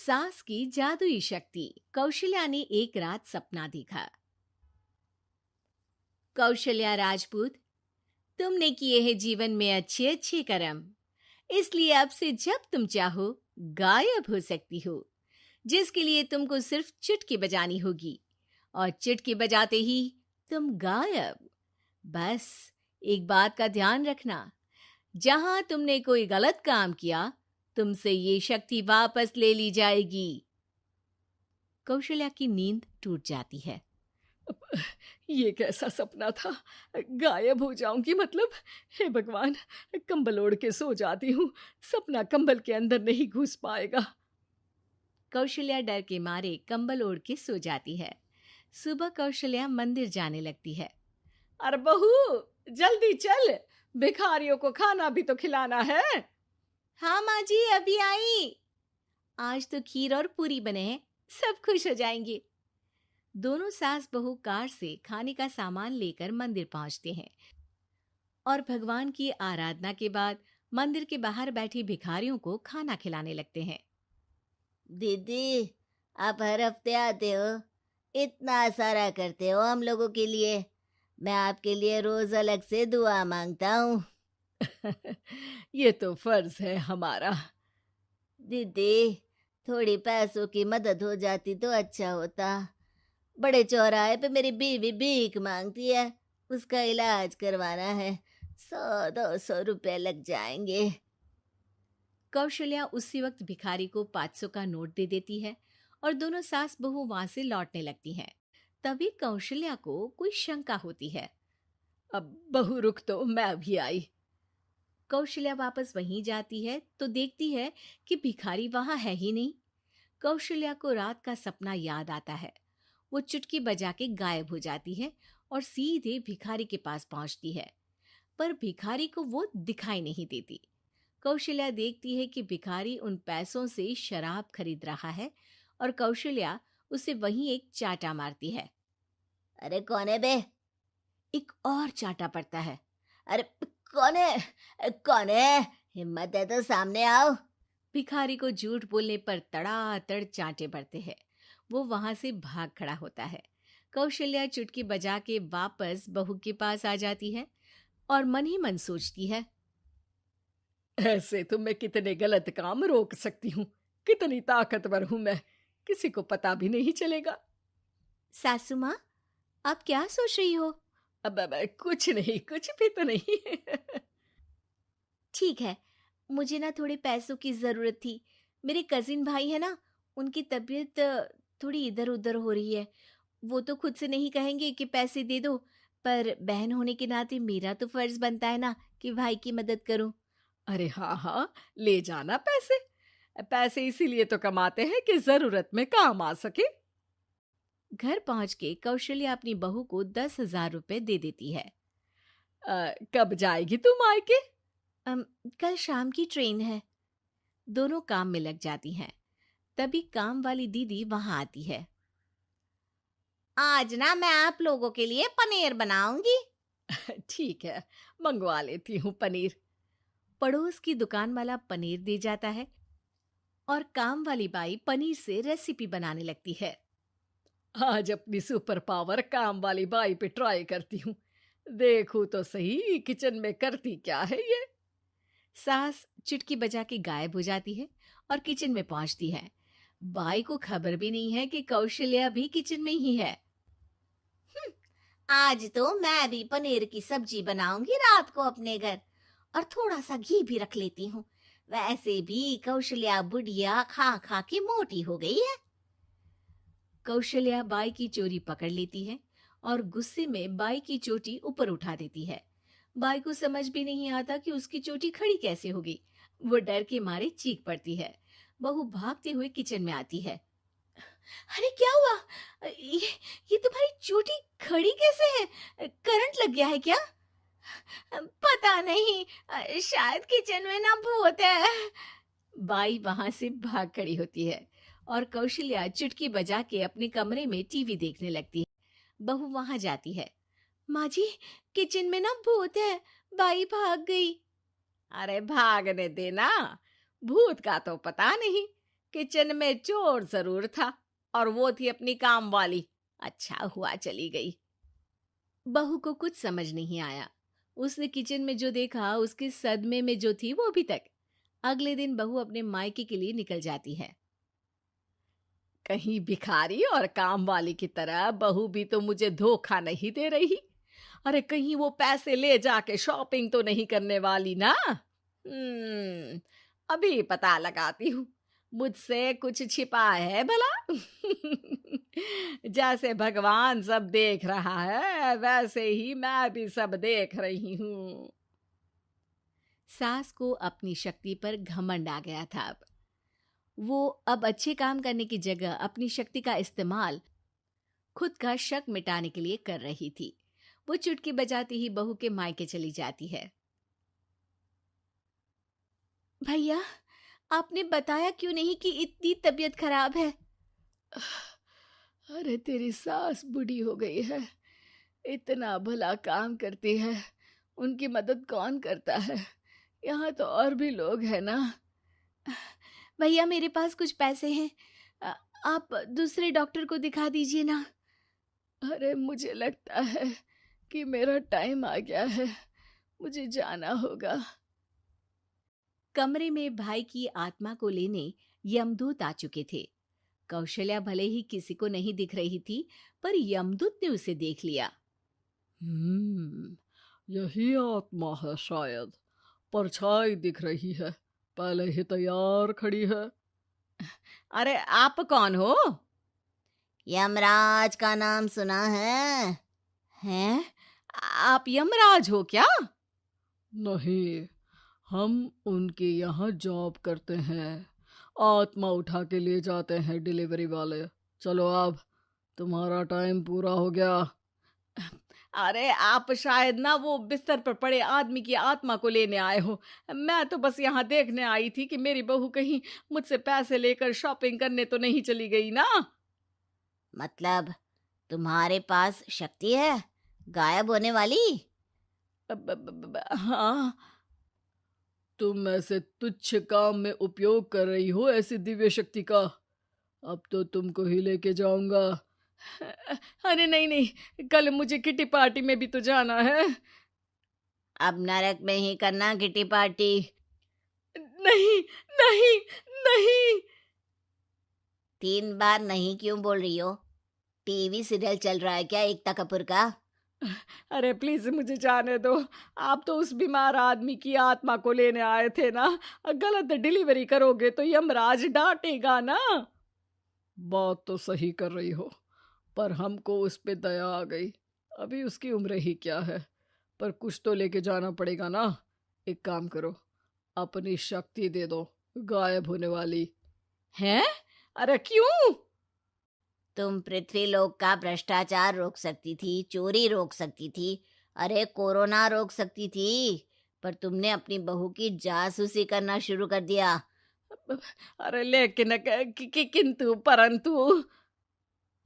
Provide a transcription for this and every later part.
सास की जादुई शक्ति। कौशल्या ने एक रात सपना देखा। कौशल्या राजपूत, तुमने किए हैं जीवन में अच्छे अच्छे कर्म, इसलिए अब से जब तुम चाहो गायब हो सकती हो, जिसके लिए तुमको सिर्फ चुटकी बजानी होगी और चुटकी बजाते ही तुम गायब। बस एक बात का ध्यान रखना, जहां तुमने कोई गलत काम किया तुमसे ये शक्ति वापस ले ली जाएगी। कौशल्या की नींद टूट जाती है। ये कैसा सपना था? गायब हो जाऊंगी मतलब? हे भगवान, कंबल ओढ़ के सो जाती हूँ, सपना कंबल के अंदर नहीं घुस पाएगा। कौशल्या डर के मारे कंबल ओढ़ के सो जाती है। सुबह कौशल्या मंदिर जाने लगती है। अरे बहू, जल्दी चल, भिखारियों को खाना भी तो खिलाना है। हाँ माँ जी, अभी आई। आज तो खीर और पूरी बने हैं, सब खुश हो जाएंगे। दोनों सास बहू कार से खाने का सामान लेकर मंदिर पहुंचते हैं और भगवान की आराधना के बाद मंदिर के बाहर बैठे भिखारियों को खाना खिलाने लगते हैं। दीदी, आप हर हफ्ते आते हो, इतना सारा करते हो हम लोगों के लिए। मैं आपके लिए रोज अलग से दुआ मांगता हूँ। ये तो फर्ज है हमारा। दीदी, थोड़ी पैसों की मदद हो जाती तो अच्छा होता। बड़े चौराहे पे मेरी बीवी भीख मांगती है, उसका इलाज करवाना है, 100-200 रुपए लग जाएंगे। कौशल्या उसी वक्त भिखारी को 500 का नोट दे देती है और दोनों सास बहू वहां से लौटने लगती हैं। तभी कौशल्या को कोई शंका होती है। अब बहू रुक, तो मैं अभी आई। कौशल्या वापस वहीं जाती है तो देखती है कि भिखारी वहां है ही नहीं। कौशल्या को रात का सपना याद आता है। वो चुटकी बजा के गायब हो जाती है और सीधे भिखारी के पास पहुंचती है, पर भिखारी को वो दिखाई नहीं देती। कौशल्या देखती है कि भिखारी उन पैसों से शराब खरीद रहा है और कौशल्या उसे वहीं एक चाटा मारती है। अरे कौन है बे? एक और चाटा पड़ता है। अरे कौन है? कौन है? हिम्मत है तो सामने आओ। भिखारी को झूठ बोलने पर तड़ातड़ चांटे पड़ते हैं। वो वहां से भाग खड़ा होता है। कौशल्या चुटकी बजा के वापस बहू के पास आ जाती है और मन ही मन सोचती है, ऐसे तो मैं कितने गलत काम रोक सकती हूँ, कितनी ताकतवर हूँ मैं, किसी को पता भी नहीं चलेगा। सासू माँ, आप क्या सोच रही हो? अब कुछ नहीं, कुछ भी तो नहीं। ठीक है, मुझे ना थोड़े पैसों की जरूरत थी। मेरे कजिन भाई है ना, उनकी तबीयत थोड़ी इधर उधर हो रही है। वो तो खुद से नहीं कहेंगे कि पैसे दे दो, पर बहन होने के नाते मेरा तो फर्ज बनता है ना कि भाई की मदद करूं। अरे हाँ हाँ, ले जाना पैसे। पैसे इसीलिए तो कमाते हैं कि जरूरत में काम आ सके। घर पहुंच के कौशल्या अपनी बहू को 10,000 रुपए दे देती है। कब जाएगी तुम मायके? कल शाम की ट्रेन है। दोनों काम में लग जाती हैं। तभी काम वाली दीदी वहां आती है। आज ना मैं आप लोगों के लिए पनीर बनाऊंगी। ठीक है, मंगवा लेती हूँ पनीर। पड़ोस की दुकान वाला पनीर दे जाता है और काम वाली बाई पनीर से रेसिपी बनाने लगती है। आज अपनी सुपर पावर काम वाली बाई पे ट्राई करती हूँ, देखूं तो सही किचन में करती क्या है ये। सास चुटकी बजा के गायब हो जाती है और किचन में पहुंचती है। बाई को खबर भी नहीं है कि कौशल्या भी किचन में ही है। आज तो मैं भी पनीर की सब्जी बनाऊंगी रात को अपने घर, और थोड़ा सा घी भी रख लेती हूँ। वैसे भी कौशल्या बुढ़िया खा खा के मोटी हो गई है। कौशल्या बाई की चोरी पकड़ लेती है और गुस्से में बाई की चोटी ऊपर उठा देती है। बाई को समझ भी नहीं आता कि उसकी चोटी खड़ी कैसे होगी। वो डर के मारे चीख पड़ती है। बहू भागते हुए किचन में आती है। अरे क्या हुआ? ये तुम्हारी चोटी खड़ी कैसे है? करंट लग गया है क्या? पता नहीं, शायद किचन में ना भूत है। बाई वहां से भाग खड़ी होती है और कौशल्या चुटकी बजा के अपने कमरे में टीवी देखने लगती है। बहू वहां जाती है। माँ जी, किचन में ना भूत है, बाई भाग गई। अरे भागने देना, भूत का तो पता नहीं, किचन में चोर जरूर था और वो थी अपनी काम वाली। अच्छा हुआ चली गई। बहू को कुछ समझ नहीं आया। उसने किचन में जो देखा उसके सदमे में जो थी वो अभी तक। अगले दिन बहू अपने मायके के लिए निकल जाती है। कहीं भिखारी और काम वाली की तरह बहू भी तो मुझे धोखा नहीं दे रही। अरे कहीं वो पैसे ले जाके शॉपिंग तो नहीं करने वाली ना। अभी पता लगाती हूँ। मुझसे कुछ छिपा है भला। जैसे भगवान सब देख रहा है वैसे ही मैं भी सब देख रही हूँ। सास को अपनी शक्ति पर घमंड आ गया था। वो अब अच्छे काम करने की जगह अपनी शक्ति का इस्तेमाल खुद का शक मिटाने के लिए कर रही थी। वो चुटकी बजाती ही बहू के मायके चली जाती है। भैया, आपने बताया क्यों नहीं कि इतनी तबीयत खराब है? अरे तेरी सास बूढ़ी हो गई है, इतना भला काम करती है, उनकी मदद कौन करता है? यहाँ तो और भी लोग हैं ना। भैया, मेरे पास कुछ पैसे हैं, आप दूसरे डॉक्टर को दिखा दीजिए ना। अरे मुझे लगता है कि मेरा टाइम आ गया है, मुझे जाना होगा। कमरे में भाई की आत्मा को लेने यमदूत आ चुके थे। कौशल्या भले ही किसी को नहीं दिख रही थी, पर यमदूत ने उसे देख लिया। यही आत्मा है शायद, परछाई दिख रही है, पहले ही तैयार खड़ी है। अरे आप कौन हो? यमराज का नाम सुना है? हैं? आप यमराज हो क्या? नहीं, हम उनके यहाँ जॉब करते हैं, आत्मा उठा के ले जाते हैं डिलीवरी वाले। चलो अब तुम्हारा टाइम पूरा हो गया। अरे आप शायद ना वो बिस्तर पर पड़े आदमी की आत्मा को लेने आए हो। मैं तो बस यहाँ देखने आई थी कि मेरी बहू कहीं मुझसे पैसे लेकर शॉपिंग करने तो नहीं चली गई ना। मतलब तुम्हारे पास शक्ति है गायब होने वाली? हाँ। तुम ऐसे तुच्छ काम में उपयोग कर रही हो ऐसी दिव्य शक्ति का। अब तो तुमको ही लेके जाऊंगा। अरे नहीं नहीं, कल मुझे किटी पार्टी में भी तो जाना है। अब नरक में ही करना किटी पार्टी। नहीं नहीं नहीं। 3 बार नहीं क्यों बोल रही हो? टीवी सीरियल चल रहा है क्या एकता कपूर का? अरे प्लीज मुझे जाने दो। आप तो उस बीमार आदमी की आत्मा को लेने आए थे ना। गलत डिलीवरी करोगे तो यमराज डांटेगा ना। बात तो सही कर रही हो, पर हमको उस पे दया आ गई। अभी उसकी उम्र ही क्या है, पर कुछ तो लेके जाना पड़ेगा ना। एक काम करो, अपनी शक्ति दे दो, गायब होने वाली। हैं? अरे क्यों? तुम पृथ्वीलोक का भ्रष्टाचार रोक सकती थी, चोरी रोक सकती थी, अरे कोरोना रोक सकती थी, पर तुमने अपनी बहू की जासूसी करना शुरू कर दिया। अरे लेकिन किंतु परंतु।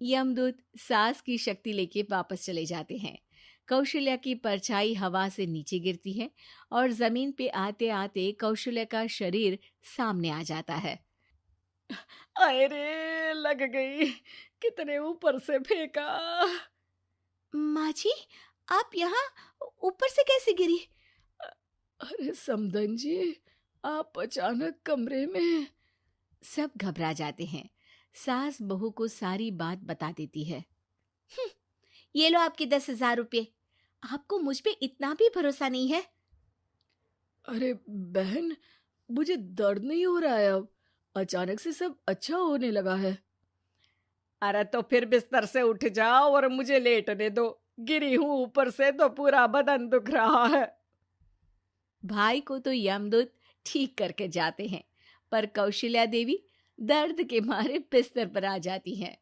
यमदूत सास की शक्ति लेके वापस चले जाते हैं। कौशल्या की परछाई हवा से नीचे गिरती है और जमीन पे आते आते कौशल्या का शरीर सामने आ जाता है। अरे लग गई, कितने ऊपर से फेंका। माँ जी, आप यहाँ ऊपर से कैसे गिरी? अरे समधन जी, आप अचानक कमरे में। सब घबरा जाते हैं। सास बहू को सारी बात बता देती है। ये लो आपके 10,000 रुपये। आपको मुझ पे इतना भी भरोसा नहीं है? अरे बहन, मुझे दर्द नहीं हो रहा है, अब अचानक से सब अच्छा होने लगा है। अरे तो फिर बिस्तर से उठ जाओ और मुझे लेटने दो। गिरी हूं ऊपर से तो पूरा बदन दुख रहा है। भाई को तो यमदूत ठीक करके जाते हैं, पर कौशल्या देवी दर्द के मारे बिस्तर पर आ जाती हैं।